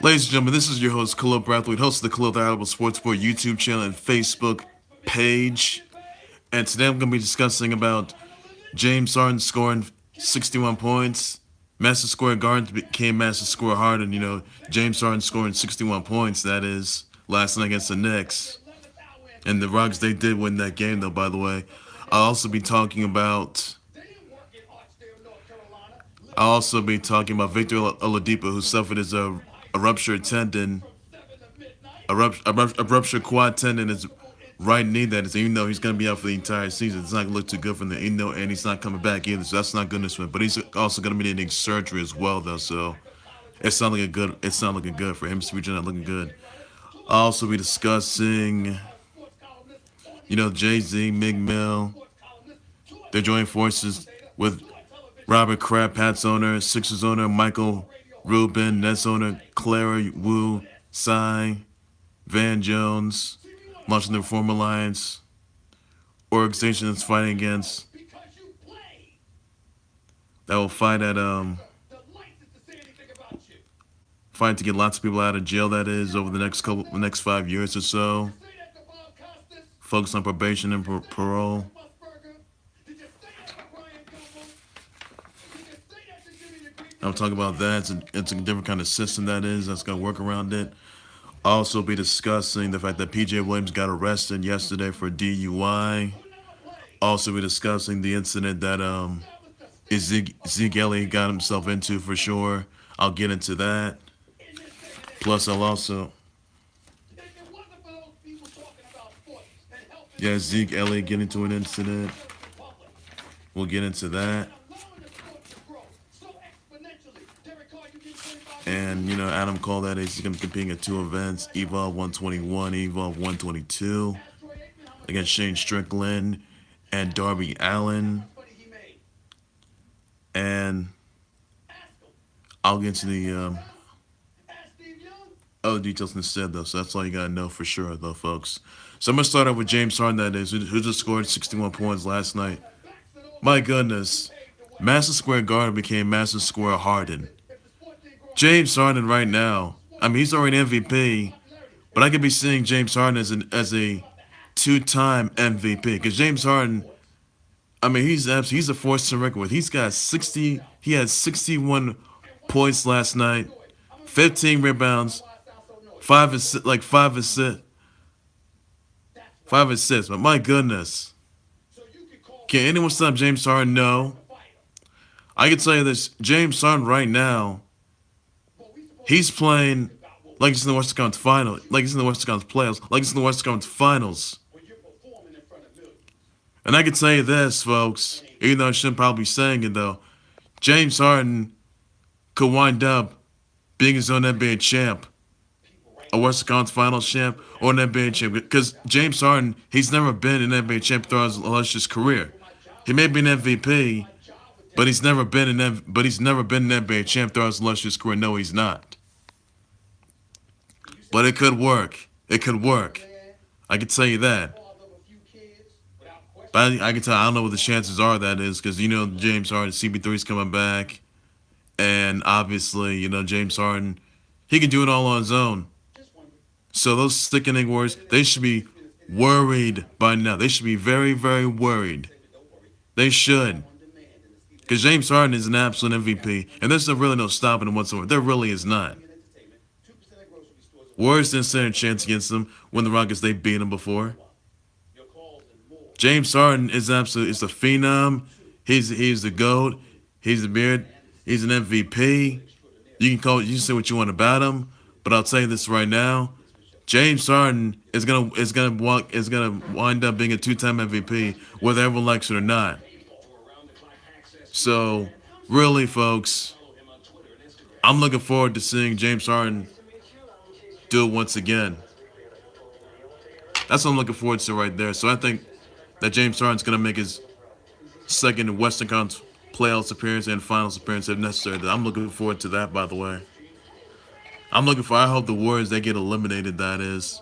Ladies and gentlemen, this is your host, Khalil Brathwaite, host of the Khalil the Audible Sports Board YouTube channel and Facebook page. And today I'm going to be discussing about James Harden scoring 61 points. Master scorer Garden became master scorer Harden. James Harden scoring 61 points, that is, last night against the Knicks. And the Rockets, they did win that game, though, by the way. I'll also be talking about Victor Oladipo, who suffered a ruptured tendon, a ruptured quad tendon in his right knee. That is, even though he's going to be out for the entire season, it's not going to look too good for him. And he's not coming back either. So that's not goodness for him. But he's also going to be needing surgery as well, though. So it's not looking good. It's not looking good for him. His future not looking good. I'll also be discussing, Jay Z, Meek Mill. They're joining forces with Robert Kraft, Pats owner, Sixers owner, Michael Rubin, Nets owner, Clara Wu Tsai, Van Jones, launching the Reform Alliance, organization that's fighting against, that will fight to get lots of people out of jail, that is, over the next 5 years or so. Focus on probation and parole. I'll talk about that. It's a different kind of system that is that's going to work around it. I'll also be discussing the fact that PJ Williams got arrested yesterday for DUI. Also be discussing the incident that Zeke Elliott got himself into for sure. I'll get into that. Plus, I'll also Zeke Elliott get into an incident. We'll get into that. And, Adam Cole, that is, he's going to be competing at two events, Evolve 121, Evolve 122, against Shane Strickland and Darby Allin. And I'll get to the other details instead, though. So that's all you got to know for sure, though, folks. So I'm going to start off with James Harden, that is, who just scored 61 points last night. My goodness. Madison Square Garden became Madison Square Harden. James Harden right now, he's already MVP, but I could be seeing James Harden as a two-time MVP. Because James Harden, he's a force to reckon with. He had 61 points last night, 15 rebounds, five assists. But my goodness, can anyone stop James Harden? No. I can tell you this: James Harden right now, he's playing like he's in the Western Conference Final, like he's in the Western Conference playoffs, like he's in the Western Conference Finals. And I can tell you this, folks, even though I shouldn't probably be saying it though, James Harden could wind up being his own NBA champ, a Western Conference Finals champ, or an NBA champ. Because James Harden, he's never been an NBA champ throughout his illustrious career. He may be an MVP, but he's never been an NBA champ throughout his illustrious career. No, he's not. But it could work. It could work. I can tell you that. But I can tell. I don't know what the chances are. That is because James Harden, CP3 is coming back, and obviously James Harden, he can do it all on his own. So those sickening words, they should be worried by now. They should be very, very worried. They should. Because James Harden is an absolute MVP, and there's really no stopping him whatsoever. There really is not. Warriors didn't stand a chance against him when the Rockets, they beat him before. James Harden is a phenom. He's the GOAT. He's the beard. He's an MVP. You can say what you want about him, but I'll tell you this right now: James Harden is gonna wind up being a two-time MVP, whether everyone likes it or not. So, really, folks, I'm looking forward to seeing James Harden do it once again. That's what I'm looking forward to right there. So I think that James Harden's going to make his second Western Conference playoffs appearance and finals appearance if necessary. I'm looking forward to that, by the way. I hope the Warriors, they get eliminated, that is,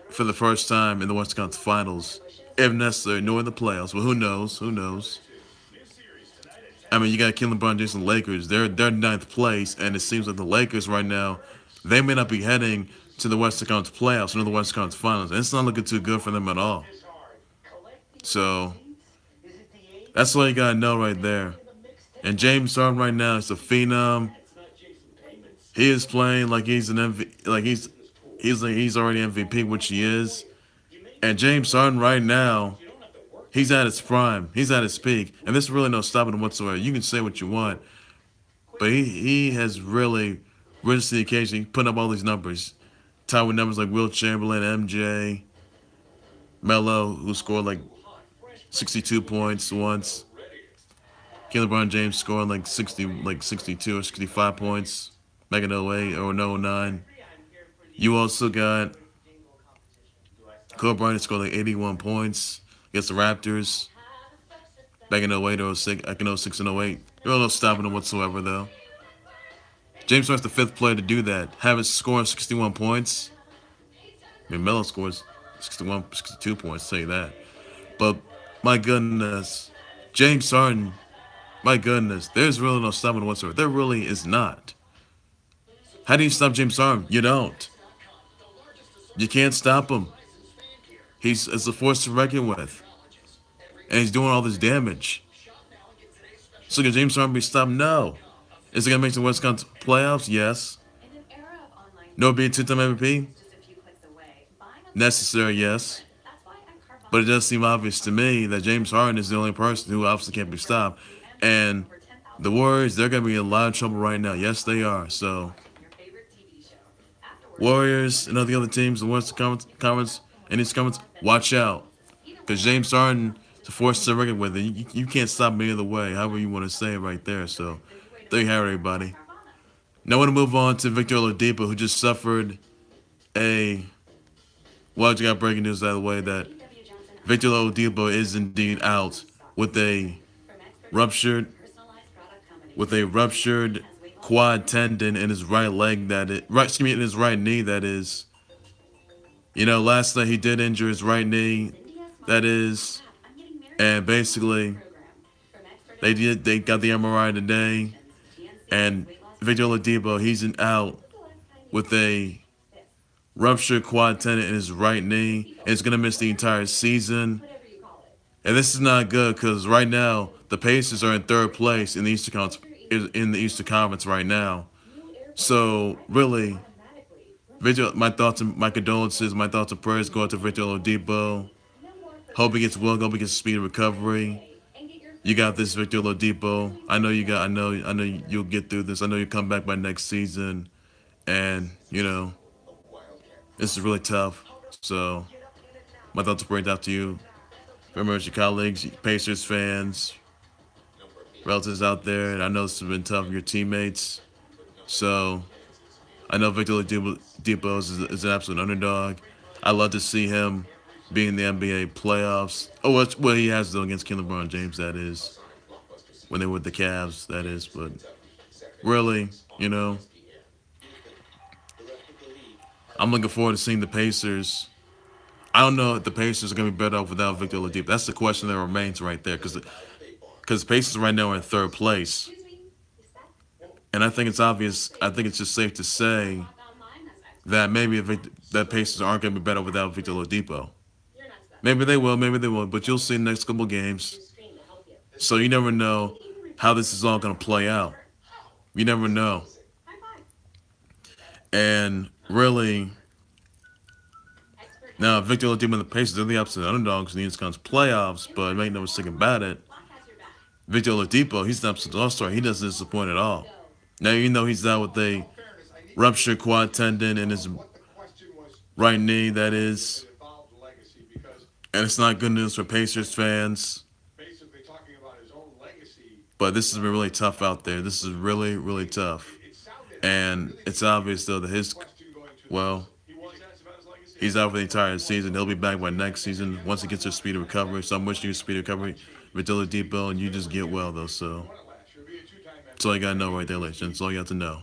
for the first time in the Western Conference finals, if necessary, nor in the playoffs. But who knows? I mean, you got Kevin LeBron James and Lakers. They're ninth place, and it seems like the Lakers right now, they may not be heading to the Western Conference playoffs or the Western Conference Finals. And it's not looking too good for them at all. So that's all you gotta know right there. And James Harden right now is a phenom. He is playing like he's an MVP, he's already MVP, which he is. And James Harden right now, he's at his prime. He's at his peak, and there's really no stopping him whatsoever. You can say what you want, but he has really risen to the occasion. He put up all these numbers, tied with numbers like Will Chamberlain, MJ, Melo, who scored like 62 points once. LeBron James scoring like 62 or 65 points back in '08 or '09. You also got Kobe Bryant scored like 81 points against the Raptors back in '08 or '06. I can '06 and '08. There was no stopping him whatsoever though. James Harden's the fifth player to do that. Having scoring 61 points. I mean, Melo scores 61, 62 points. Say that. But my goodness, James Harden. My goodness, there's really no stopping whatsoever. There really is not. How do you stop James Harden? You don't. You can't stop him. It's a force to reckon with, and he's doing all this damage. So can James Harden be stopped? No. Is it gonna make the West Conference playoffs? Yes. No, be a two-time MVP? Necessary? Yes. But it does seem obvious to me that James Harden is the only person who obviously can't be stopped. And the Warriors, they're going to be in a lot of trouble right now. Yes, they are. So, Warriors and all the other teams, the Western Conference and East Conference, watch out. Because James Harden is a force to reckon with. And you can't stop me either way, however you want to say it right there. So, there you have it, everybody. Now, I want to move on to Victor Oladipo, who just suffered a. Well, you got breaking news out of the way that Victor Oladipo is indeed out with a ruptured quad tendon in his right leg in his right knee that is. You know, last night he did injure his right knee, that is, and basically they got the MRI today, and Victor Oladipo, he's out with a ruptured quad tendon in his right knee, and he's gonna miss the entire season. And this is not good because right now the Pacers are in third place in the Eastern Conference right now. So really, my thoughts and my condolences, my thoughts and prayers go out to Victor Oladipo. Hope he gets well. Hope he gets a speedy recovery. You got this, Victor Oladipo. I know you got. I know you'll get through this. I know you'll come back by next season, and you know this is really tough. So my thoughts and prayers out to you. Remember, your colleagues, Pacers fans, relatives out there, and I know this has been tough for your teammates. So I know Victor Oladipo is an absolute underdog. I love to see him be in the NBA playoffs. Oh, well, he has though against LeBron James. That is when they were with the Cavs. That is, but really, you know, I'm looking forward to seeing the Pacers. I don't know if the Pacers are going to be better off without Victor Oladipo. That's the question that remains right there, because the Pacers right now are in third place, and I think it's obvious. I think it's just safe to say that maybe that Pacers aren't going to be better without Victor Oladipo. Maybe they will, maybe they won't, but you'll see in the next couple of games. So you never know how this is all going to play out. You never know, and really. Now, Victor Oladipo and the Pacers are the absolute underdogs in the East Conference playoffs, but make no mistake about it, Victor Oladipo, he's an absolute all-star. He doesn't disappoint at all. Now, you know he's out with a ruptured quad tendon in his right knee, that is, and it's not good news for Pacers fans. But this has been really tough out there. This is really, really tough. And it's obvious, though, that well, he's out for the entire season. He'll be back by next season once he gets a speedy recovery. So I'm wishing you a speedy recovery with Oladipo, and you just get well, though. So that's all you got to know right there, ladies. That's all you have to know.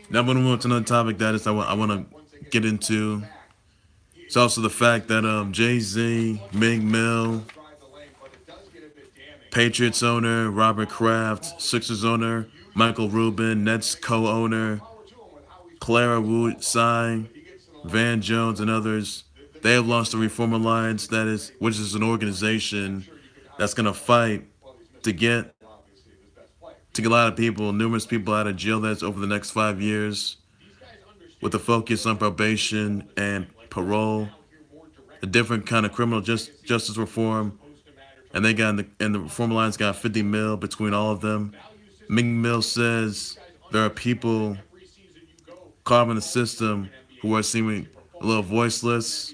Now I'm going to move on to another topic that is I want to get into. It's also the fact that Jay-Z, Meek Mill, Patriots owner Robert Kraft, Sixers owner Michael Rubin, Nets co-owner Clara Wu Tsai, Van Jones, and others. They have launched the Reform Alliance, that is, which is an organization that's going to fight to get a lot of people, numerous people, out of jail. That's over the next 5 years, with a focus on probation and parole, a different kind of criminal justice reform. And the Reform Alliance got 50 mil between all of them. Meek Mill says there are people caught up in the system who are seeming a little voiceless.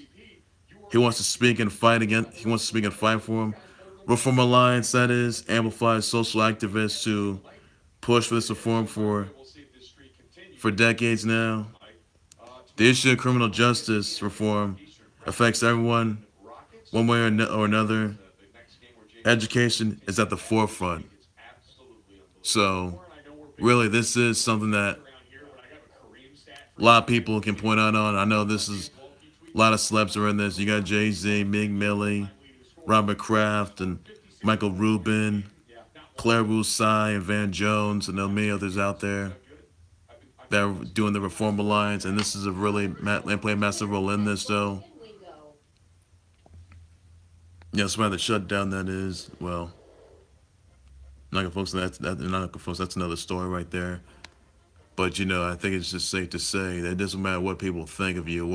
He wants to speak and fight again. He wants to speak and fight for him. Reform Alliance, that is, amplifies social activists who push for this reform for decades now. The issue of criminal justice reform affects everyone one way or another. Education is at the forefront. So, really, this is something that a lot of people can point out on. I know this is a lot of celebs are in this. You got Jay Z, Meek Mill, Robert Kraft, and Michael Rubin, Clara Wu Tsai, and Van Jones, and there are many others out there that are doing the Reform Alliance. And this is they play a massive role in this, though. Yeah, somebody that shut down that is, well, I'm not gonna focus on not gonna focus. That's another story right there. But I think it's just safe to say that it doesn't matter what people think of you,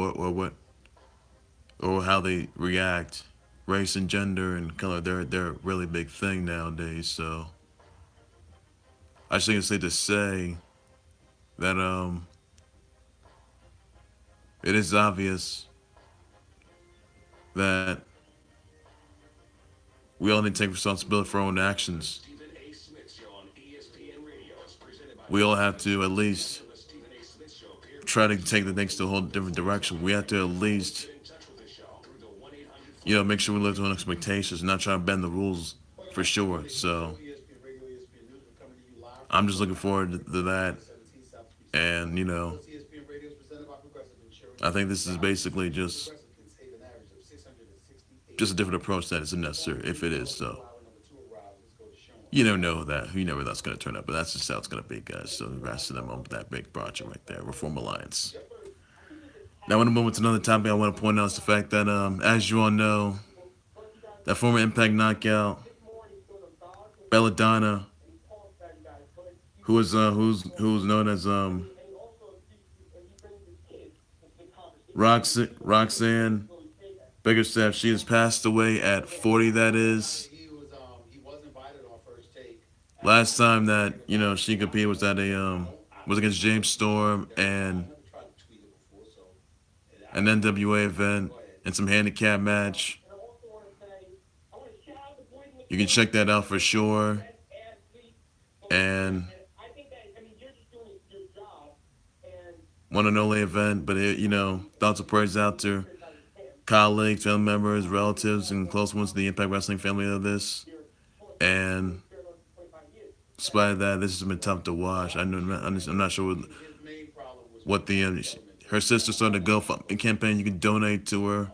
or how they react. Race and gender and color, they're a really big thing nowadays. So I just think it's safe to say that it is obvious that we all need to take responsibility for our own actions. We all have to at least try to take the things to a whole different direction. We have to at least, make sure we live to our expectations, not try to bend the rules for sure. So I'm just looking forward to that. And, I think this is basically just a different approach that is necessary, if it is so. You never know that. You never know that's going to turn out, but that's just how it's going to be, guys. So the rest of them on that big project right there, Reform Alliance. Now, I want to move on to another topic. I want to point out is the fact that, as you all know, that former Impact knockout Belladonna, who's known as Roxanne Biggerstaff, she has passed away at 40. That is. Last time that she competed was at was against James Storm and an NWA event and some handicap match. You can check that out for sure. And won an only event, but thoughts and prayers out to colleagues, family members, relatives, and close ones to the Impact Wrestling family of this. And despite that, this has been tough to watch. I'm not sure what the her sister started a GoFundMe campaign. You can donate to her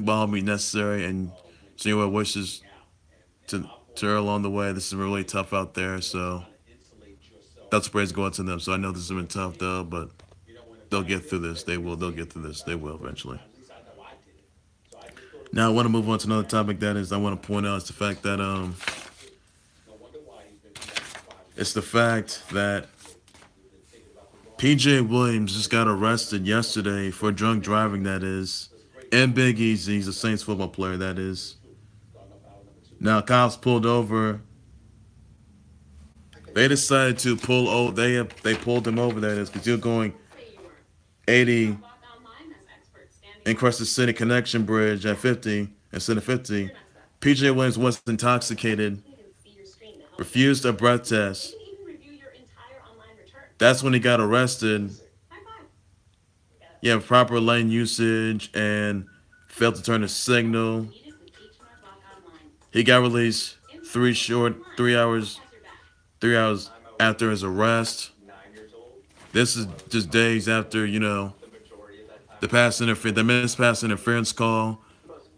by all means necessary, and see what wishes to her along the way. This is really tough out there, so that's praise go out to them. So I know this has been tough though, but they'll get through this. They will. They'll get through this. They will eventually. Now I want to move on to another topic. That is, I want to point out is the fact that it's the fact that PJ Williams just got arrested yesterday for drunk driving. That is, and Big Easy, he's a Saints football player. That is. Now cops pulled over. They decided to pull. They pulled him over. That is because you're going 80 in Crescent City Connection Bridge at 50 instead of 50. PJ Williams was intoxicated, refused a breath test. That's when he got arrested. Yeah, proper lane usage and failed to turn a signal. He got released 3 hours after his arrest. This is just days after, the missed pass interference call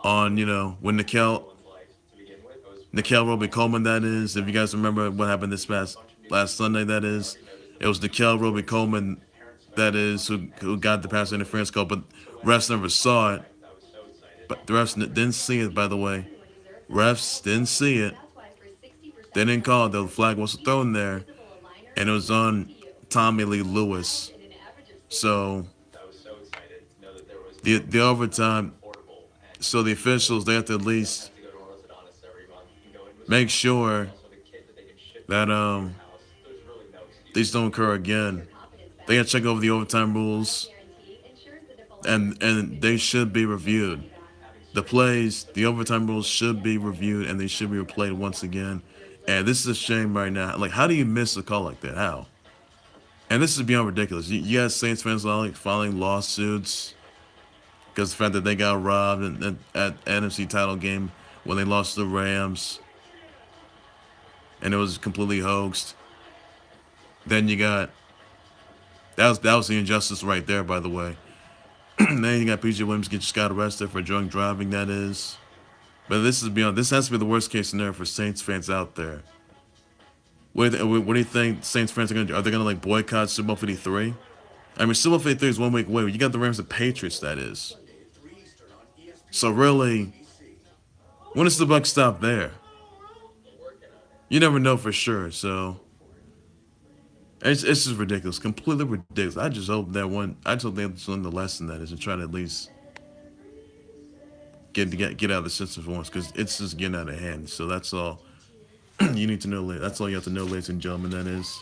on, when Nickel Roby Coleman, that is. If you guys remember what happened this past last Sunday, that is. It was Nickel Roby Coleman, that is, who got the pass interference call, but refs never saw it. But the refs didn't see it, by the way. Refs didn't see it. They didn't call it. The flag was thrown there, and it was on Tommy Lee Lewis. So the overtime. So the officials, they have to at least make sure that these don't occur again. They got to check over the overtime rules, and they should be reviewed. The plays, the overtime rules should be reviewed, and they should be replayed once again. And this is a shame right now. Like, how do you miss a call like that? How? And this is beyond ridiculous. You got Saints fans filing lawsuits because the fact that they got robbed at NFC title game when they lost to the Rams, and it was completely hoaxed. Then you got that was the injustice right there, by the way. Then you got PJ Williams just got arrested for drunk driving. That is, but this is beyond. This has to be the worst case scenario for Saints fans out there. What do you think Saints fans are gonna do? Are they gonna like boycott Super Bowl 53? I mean, Super Bowl 53 is 1 week away. You got the Rams and Patriots. That is. So really, when does the buck stop there? You never know for sure. So it's just ridiculous, completely ridiculous. I just hope that one. I just hope they learn the lesson that is and try to at least get out of the system for once, because it's just getting out of hand. So that's all you need to know. That's all you have to know, ladies and gentlemen. That is.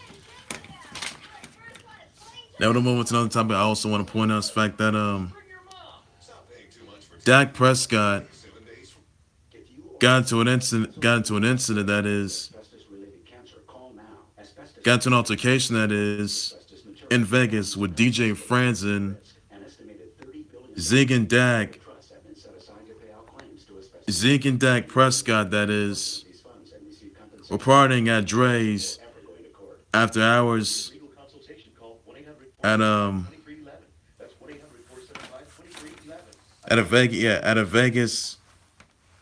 Now, we'll move on to another topic. I also want to point out the fact that Dak Prescott got into an incident. That is. Got into an altercation, that is, in Vegas with DJ Franzen, Zeke and Dak Prescott, that is, were partying at Dre's after hours at a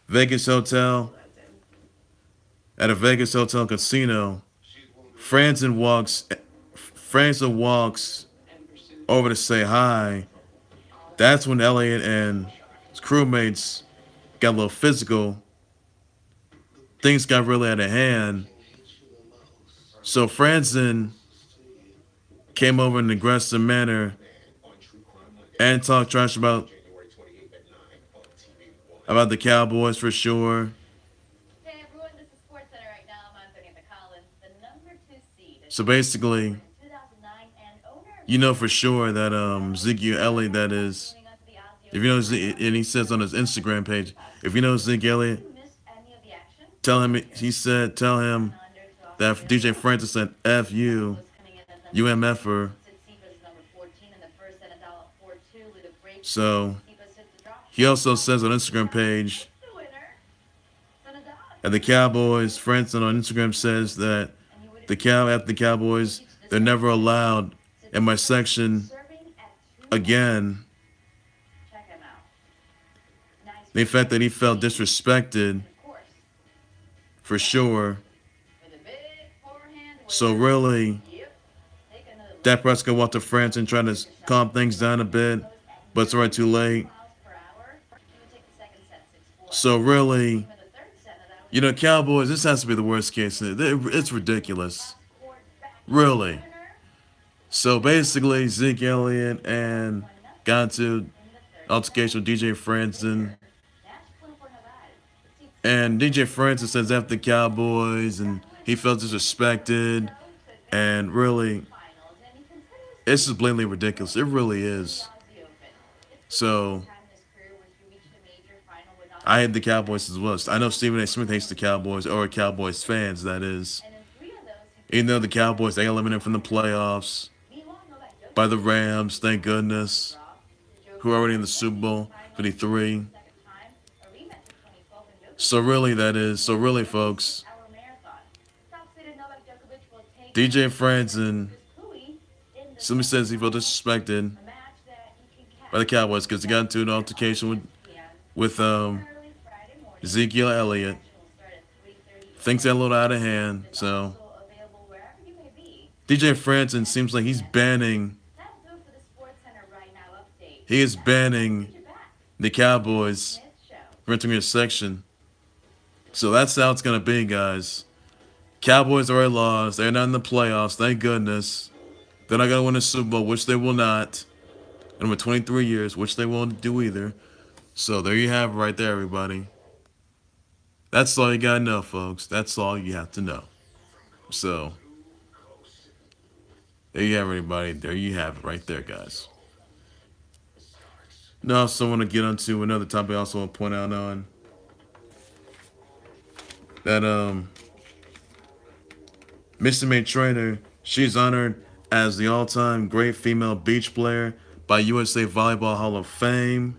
Vegas hotel, at a Vegas hotel casino. Franzen walks over to say hi. That's when Elliott and his crewmates got a little physical. Things got really out of hand. So Franzen came over in an aggressive manner and talked trash about the Cowboys for sure. So basically, you know for sure that Zeke Elliott, that is, if you know, and he says on his Instagram page, if you know Zeke Elliott, tell him that DJ Francis said F you, UMFer. So he also says on Instagram page that the Cowboys, Francis on Instagram says that after the Cowboys, they're never allowed in my section again. The fact that he felt disrespected, for sure. So really, Dak Prescott walked to France and tried to calm things down a bit, but it's already too late. So really, Cowboys, this has to be the worst case. It's ridiculous. Really. So basically, Zeke Elliott and got into altercation with DJ Franson. And DJ Franson says after the Cowboys, and he felt disrespected. And really, it's just blatantly ridiculous. It really is. So I hate the Cowboys as well. I know Stephen A. Smith hates the Cowboys, or Cowboys fans, that is. Even though the Cowboys, they got eliminated from the playoffs by the Rams, thank goodness, who are already in the Super Bowl 53. So really, folks, DJ Franson simply says he felt disrespected by the Cowboys because he got into an altercation with Ezekiel Elliott. things got a little out of hand. So DJ Franson seems like he is banning the Cowboys from entering his section. So that's how it's gonna be, guys. Cowboys already lost. They're not in the playoffs. Thank goodness. They're not gonna win a Super Bowl, which they will not. And with 23 years, which they won't do either. So there you have it right there, everybody. That's all you gotta know, folks. That's all you have to know. So there you have it, everybody. There you have it right there, guys. Now, I also want to get onto another topic. I also want to point out on that Mr. May Trainer, she's honored as the all-time great female beach player by USA Volleyball Hall of Fame,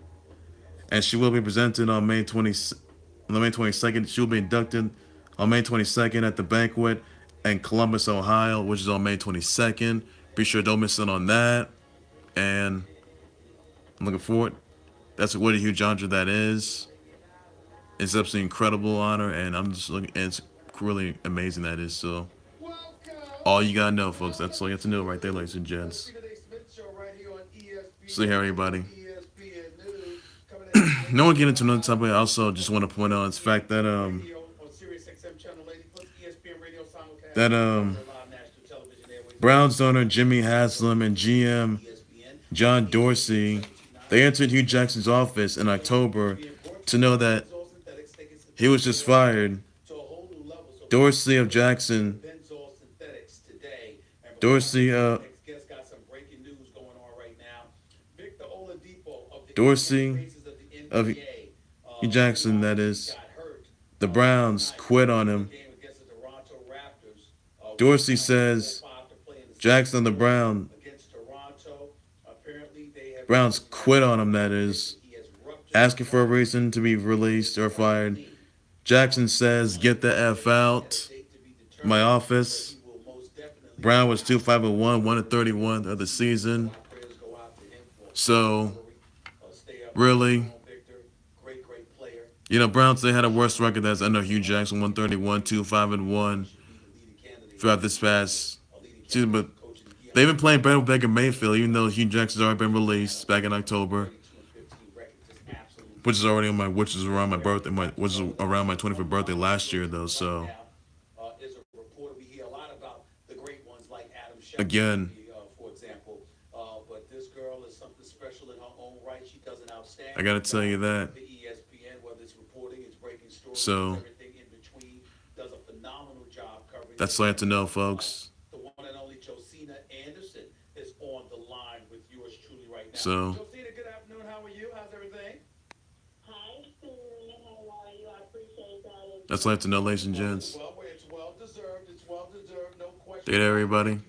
and she will be presented on May 22nd. She will be inducted on May 22nd at the banquet in Columbus, Ohio, which is on May 22nd. Be sure don't miss out on that. And I'm looking forward. That's what a huge honor that is. It's absolutely incredible honor, and I'm just looking. And it's really amazing that is. So all you gotta know, folks. That's all you have to know right there, ladies and gents. So here, everybody. No one get into another topic. I also just want to point out the fact that that Browns owner Jimmy Haslam and GM John Dorsey, they entered Hugh Jackson's office in October to know that he was just fired. Dorsey of Jackson, Dorsey, Dorsey of Hugh Jackson, that is, the Browns quit on him. Dorsey says Jackson and the Browns quit on him, that is, asking for a reason to be released or fired. Jackson says, "Get the F out my office." Brown was 2-5-1, 1-31 of the season. So, really, Browns, they had a worse record as under Hugh Jackson, 131, 2-5-1 throughout this past season. But they've been playing better with Baker Mayfield, even though Hugh Jackson's already been released back in October, which is around my birthday, which is around my 25th birthday last year, though. So again, I gotta tell you that. So that's all I have to know, folks. So that's all I have to know, ladies and gents. Did everybody?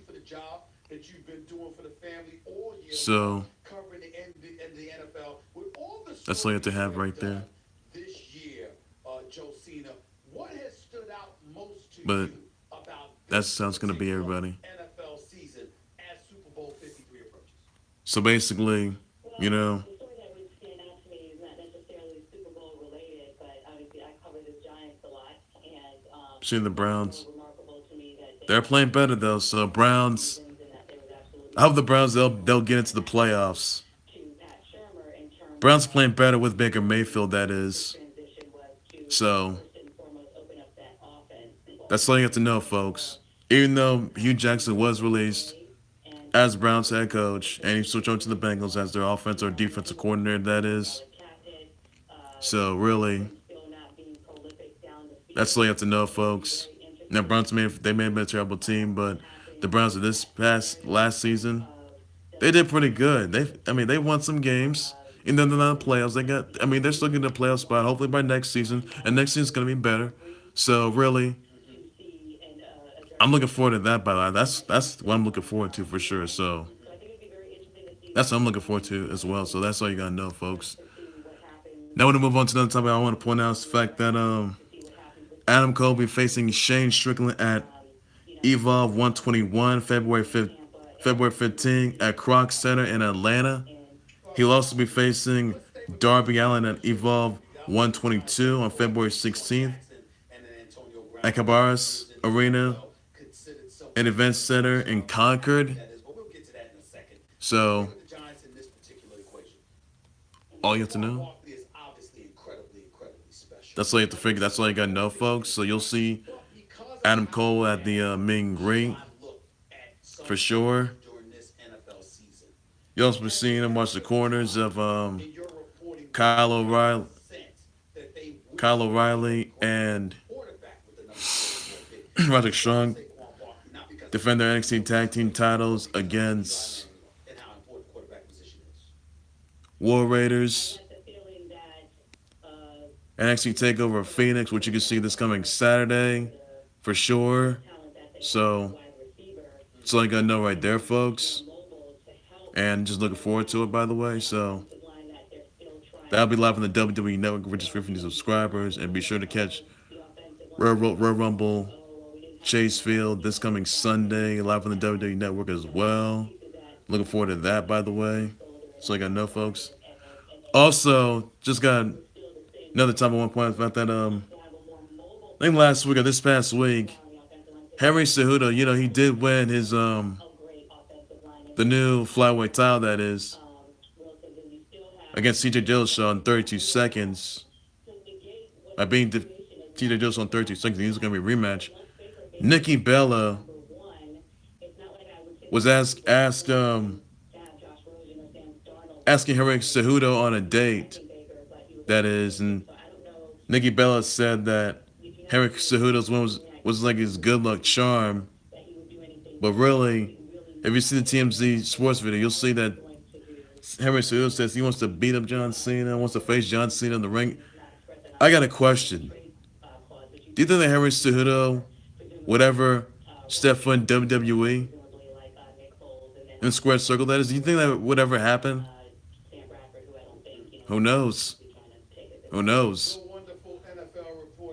So that's all you have to have right there. But that's how it's gonna be, everybody. So basically, you know, seeing the Browns, they're playing better though. So Browns, I hope the Browns they'll get into the playoffs. Browns playing better with Baker Mayfield, that is. So that's all you have to know, folks. Even though Hugh Jackson was released as Browns head coach, and he switched over to the Bengals as their offensive or defensive coordinator, that is. So really, that's all you have to know, folks. Now, Browns may have been a terrible team, but the Browns of this past last season, they did pretty good. They won some games. Even though they're not in the playoffs, they're still getting a playoff spot. Hopefully by next season, and next season's gonna be better. So really, I'm looking forward to that. By the way, that's what I'm looking forward to for sure. So that's what I'm looking forward to as well. So that's all you gotta know, folks. Now, I want to move on to another topic. I want to point out is the fact that Adam Cole will be facing Shane Strickland at Evolve 121 February 15 at Kroc Center in Atlanta. He'll also be facing Darby Allin at Evolve 122 on February 16th at Cabarrus Arena and Event Center in Concord. So all you have to know. That's all you have to figure. That's all you got to know, folks. So you'll see Adam Cole at the meet and greet for sure. You'll also be seeing him watch the corners of Kyle O'Reilly, Kyle O'Reilly, and Roderick Strong defend their NXT Tag Team titles against War Raiders. NXT Takeover Phoenix, which you can see this coming Saturday for sure. So that's all you gotta know right there, folks. And just looking forward to it, by the way. So that'll be live on the WWE Network for just 50 subscribers. And be sure to catch Royal Rumble Chase Field this coming Sunday, live on the WWE Network as well. Looking forward to that, by the way. So I got to know, folks. Also, just got another time I want to point out about that. I think last week or this past week, Henry Cejudo, he did win his the new flyweight title that is against TJ Dillashaw in 32 seconds. By beating TJ Dillashaw in 32 seconds, he's going to be a rematch. Nikki Bella was asking Henry Cejudo on a date. That is, and Nikki Bella said that Henry Cejudo's win was like his good luck charm. But really, if you see the TMZ sports video, you'll see that Henry Cejudo says he wants to beat up John Cena, wants to face John Cena in the ring. I got a question. Do you think that Henry Cejudo would ever step foot in WWE in the square circle? That is, do you think that would ever happen? Who knows? Who knows?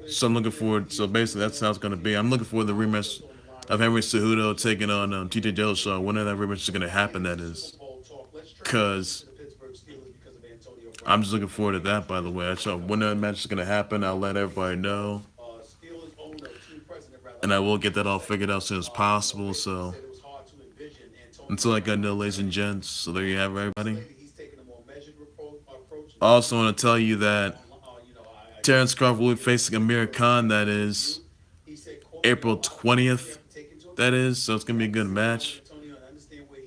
So I'm looking forward. So basically, that's how it's going to be. I'm looking forward to the rematch of Henry Cejudo taking on TJ Dillashaw. When that rematch is going to happen, that is. Because I'm just looking forward to that, by the way. So when that match is going to happen, I'll let everybody know. And I will get that all figured out as soon as possible. So until I got no, ladies and gents. So there you have it, everybody. I also want to tell you that Terrence Crawford will be facing Amir Khan. That is April 20th. That is, so it's gonna be a good match.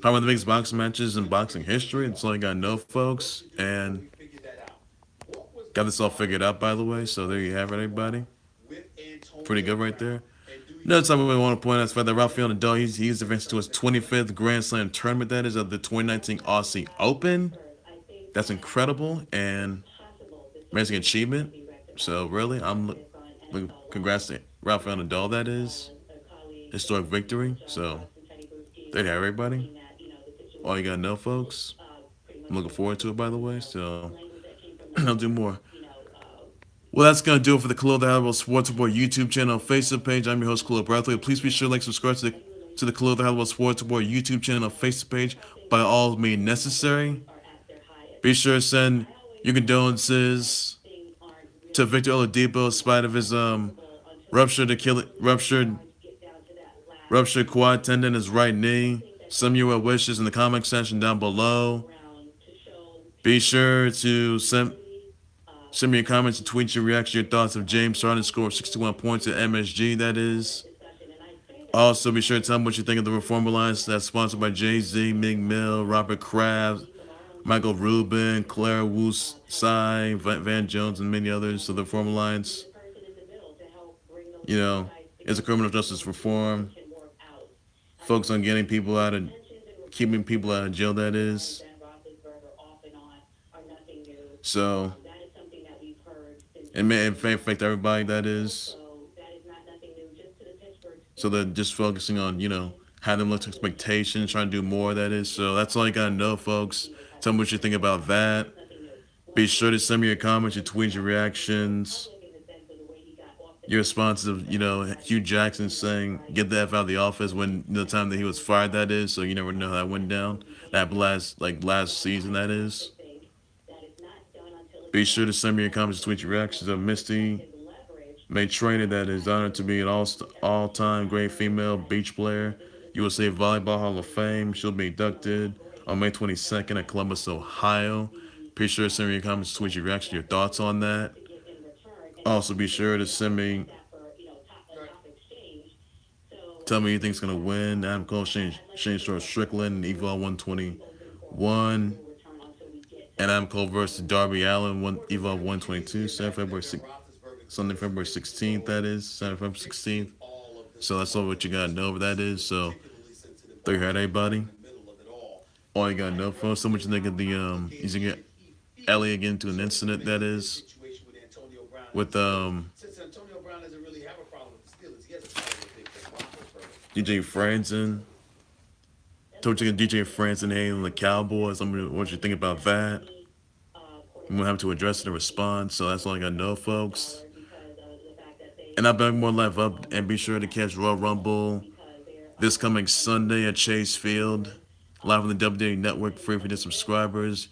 Probably one of the biggest boxing matches in boxing history. That's all you gotta know, folks. And got this all figured out, by the way. So there you have it, everybody. Pretty good right there. Another time we want to point out is that Rafael Nadal, he's advanced to his 25th Grand Slam tournament. That is of the 2019 Aussie Open. That's incredible and amazing achievement. So really, congrats to Rafael Nadal. That is historic victory. So there you have everybody. All you gotta know, folks. I'm looking forward to it, by the way. So I'll do more. Well, that's going to do it for the Khalil the Halliwell Sports Report YouTube channel and Facebook page. I'm your host, Khalil Bradley. Please be sure to like, subscribe to the Khalil the Halliwell Sports Report YouTube channel and Facebook page by all means necessary. Be sure to send your condolences to Victor Oladipo in spite of his ruptured quad tendon in his right knee. Some of your wishes in the comment section down below. Be sure to send me your comments and tweet your reaction, your thoughts of James Harden scored 61 points at MSG, that is. Also, be sure to tell me what you think of the Reformer Alliance that's sponsored by Jay-Z, Meek Mill, Robert Kraft, Michael Rubin, Clara Wu Tsai, Van Jones, and many others. So the Reform Alliance, is a criminal justice reform. Focus on keeping people out of jail, that is. So it may affect everybody, that is. So they're just focusing on, having low expectations, trying to do more, that is. So that's all you gotta know, folks. Tell me what you think about that. Be sure to send me your comments, your tweets, your reactions, your responses of, Hugh Jackson saying, get the F out of the office when the time that he was fired, that is. So you never know how that went down. That last season, that is. Be sure to send me your comments, tweets, your reactions of Misty May trainer that is honored to be an all-time great female beach player. USA Volleyball Hall of Fame. She'll be inducted on May 22nd at Columbus, Ohio. Be sure to send me your comments, tweet your reaction, your thoughts on that. Also, be sure to send me, tell me who you think's gonna win. Adam Cole, Shane Short Strickland, Evo 121, and Adam Cole versus Darby Allin, Evo 122, Sunday, February 16th. That is Sunday, February 16th. So that's all what you gotta know what that is. So there you have it, everybody. All you gotta know for so much nigga he's gonna get Elliot get into an incident that is with DJ Franzen. Told you DJ Franzen hating the Cowboys. What you think about that? I'm gonna have to address it and respond. So that's all I gotta know, folks. And I beg more life up and be sure to catch Royal Rumble this coming Sunday at Chase Field, live on the WWE Network, free for the subscribers.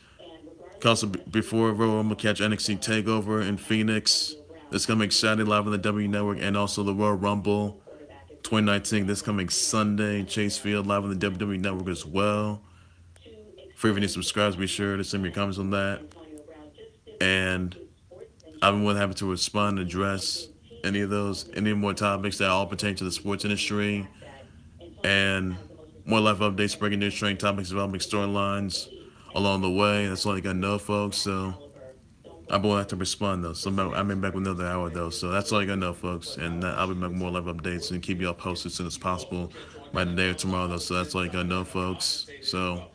Also, before Royal Rumble, catch NXT Takeover in Phoenix this coming Saturday, live on the WWE Network, and also the Royal Rumble 2019 this coming Sunday, Chase Field, live on the WWE Network as well. Free for the subscribers, be sure to send me your comments on that. And I've been more than happy to respond and address any more topics that all pertain to the sports industry, and more life updates, breaking news, training topics, developing storylines along the way. That's all you gotta know, folks. So I will have to respond though. So I'll be back with another hour though. So that's all you gotta know, folks. And I'll be back with more live updates and keep you all posted as soon as possible by today or tomorrow though. So that's all you gotta know, folks. So